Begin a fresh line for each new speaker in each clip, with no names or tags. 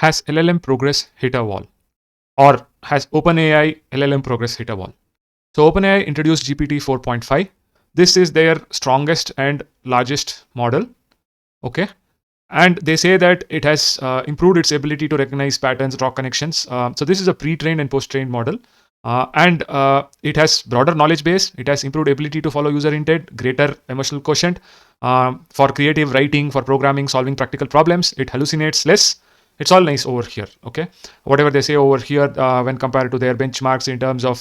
has LLM progress hit a wall? Or has OpenAI LLM progress hit a wall? So OpenAI introduced GPT 4.5. This is their strongest and largest model. Okay. And they say that it has improved its ability to recognize patterns, draw connections. So this is a pre-trained and post-trained model. And it has broader knowledge base. It has improved ability to follow user intent, greater emotional quotient for creative writing, for programming, solving practical problems. It hallucinates less. It's all nice over here. Okay, whatever they say over here when compared to their benchmarks in terms of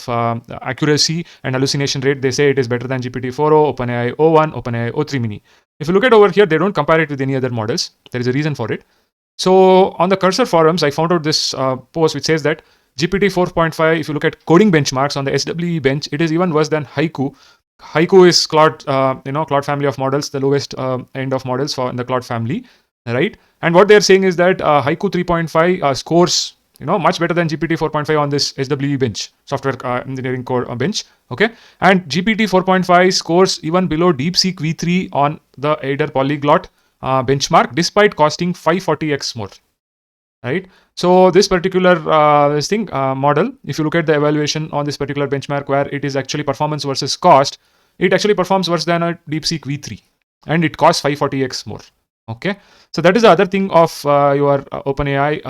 accuracy and hallucination rate, they say it is better than GPT-4o, OpenAI O1, OpenAI O3 Mini. If you look at over here, they don't compare it with any other models. There is a reason for it. So on the Cursor forums, I found out this post which says that GPT 4.5, if you look at coding benchmarks on the SWE bench, it is even worse than Haiku. Haiku is Claude, Claude family of models, the lowest end of models in the Claude family, right? And what they're saying is that Haiku 3.5 scores, much better than GPT 4.5 on this SWE bench, software engineering core bench. Okay, and GPT 4.5 scores even below DeepSeek V3 on the Aider Polyglot benchmark, despite costing 540x more. Right. So this particular model, if you look at the evaluation on this particular benchmark where it is actually performance versus cost, it actually performs worse than a DeepSeek V3, and it costs 540x more. Okay, so that is the other thing of your OpenAI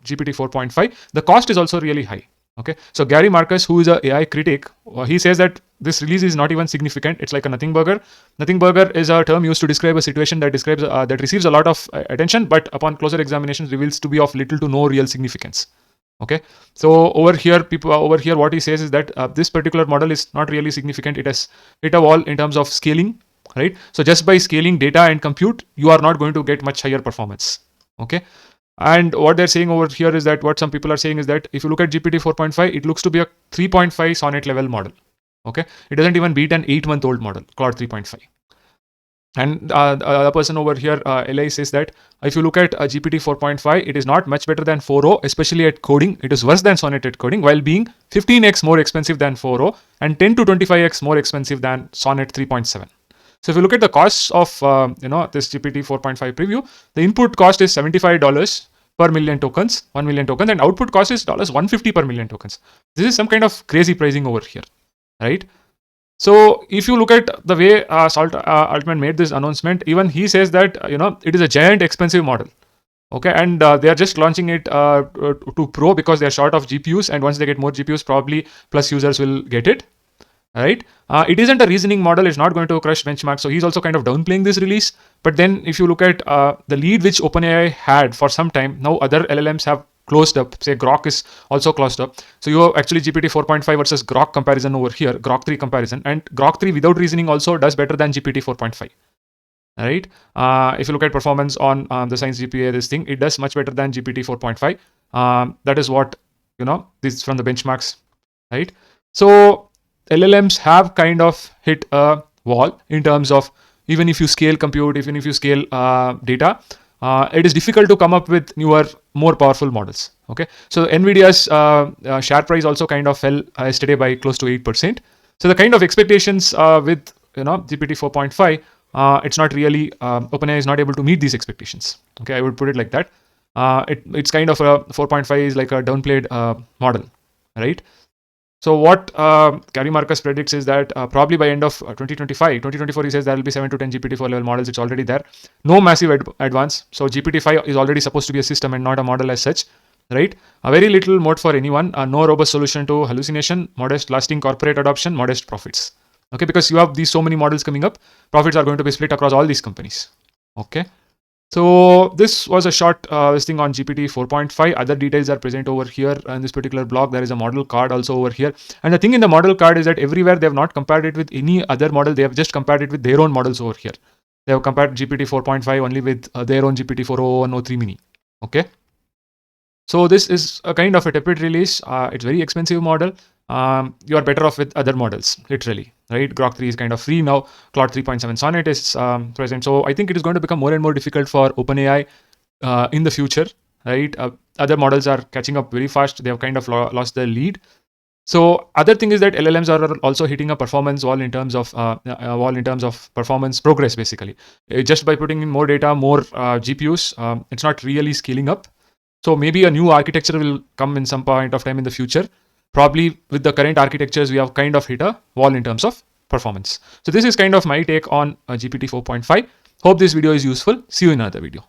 GPT 4.5. The cost is also really high. Okay, so Gary Marcus, who is an AI critic, he says that this release is not even significant. It's like a nothing burger. Nothing burger is a term used to describe a situation that receives a lot of attention, but upon closer examination reveals to be of little to no real significance. Okay, so over here, what he says is that this particular model is not really significant. It has hit a wall in terms of scaling, right? So just by scaling data and compute, you are not going to get much higher performance. Okay. And what they're saying over here is that what some people are saying is that if you look at GPT 4.5, it looks to be a 3.5 Sonnet level model. Okay, it doesn't even beat an 8-month-old model, Claude 3.5. And the other person over here, LA, says that if you look at GPT 4.5, it is not much better than 4o, especially at coding. It is worse than Sonnet at coding, while being 15x more expensive than 4o and 10 to 25x more expensive than Sonnet 3.7. So if you look at the costs of this GPT 4.5 preview, the input cost is $75 per million tokens, 1 million tokens, and output cost is $150 per million tokens. This is some kind of crazy pricing over here, right? So if you look at the way Salt Altman made this announcement, even he says that it is a giant expensive model. Okay, and they are just launching it to Pro because they are short of GPUs, and once they get more GPUs, probably plus users will get it. Right? It isn't a reasoning model. It's not going to crush benchmark. So he's also kind of downplaying this release. But then if you look at the lead which OpenAI had for some time, now other LLMs have closed up. Say Grok is also closed up. So you have actually GPT 4.5 versus Grok comparison over here, Grok 3 comparison. And Grok 3 without reasoning also does better than GPT 4.5. Right? If you look at performance on the Science GPA, this thing, it does much better than GPT 4.5. That is what, this from the benchmarks. Right? So LLMs have kind of hit a wall in terms of even if you scale compute, even if you scale data, it is difficult to come up with newer, more powerful models. Okay, so Nvidia's share price also kind of fell yesterday by close to 8%. So the kind of expectations with GPT 4.5, it's not really OpenAI is not able to meet these expectations. Okay, I would put it like that. It's kind of a 4.5 is like a downplayed model, right? So what Gary Marcus predicts is that probably by end of 2024, he says there will be 7 to 10 GPT-4 level models. It's already there. No massive advance. So GPT-5 is already supposed to be a system and not a model as such, right? A very little moat for anyone. No robust solution to hallucination. Modest lasting corporate adoption. Modest profits. Okay, because you have these so many models coming up, profits are going to be split across all these companies. Okay. So this was a short thing on GPT 4.5. Other details are present over here in this particular blog. There is a model card also over here. And the thing in the model card is that everywhere they have not compared it with any other model. They have just compared it with their own models over here. They have compared GPT 4.5 only with their own GPT 4o and O3 Mini. Okay. So this is a kind of a tepid release. It's very expensive model. You are better off with other models, literally, right? Grok 3 is kind of free now. Claude 3.7 Sonnet is present. So I think it is going to become more and more difficult for OpenAI in the future, right? Other models are catching up very fast. They have kind of lost their lead. So other thing is that LLMs are also hitting a performance wall in terms of performance progress, basically. Just by putting in more data, more GPUs, it's not really scaling up. So maybe a new architecture will come in some point of time in the future. Probably with the current architectures, we have kind of hit a wall in terms of performance. So this is kind of my take on GPT 4.5. Hope this video is useful. See you in another video.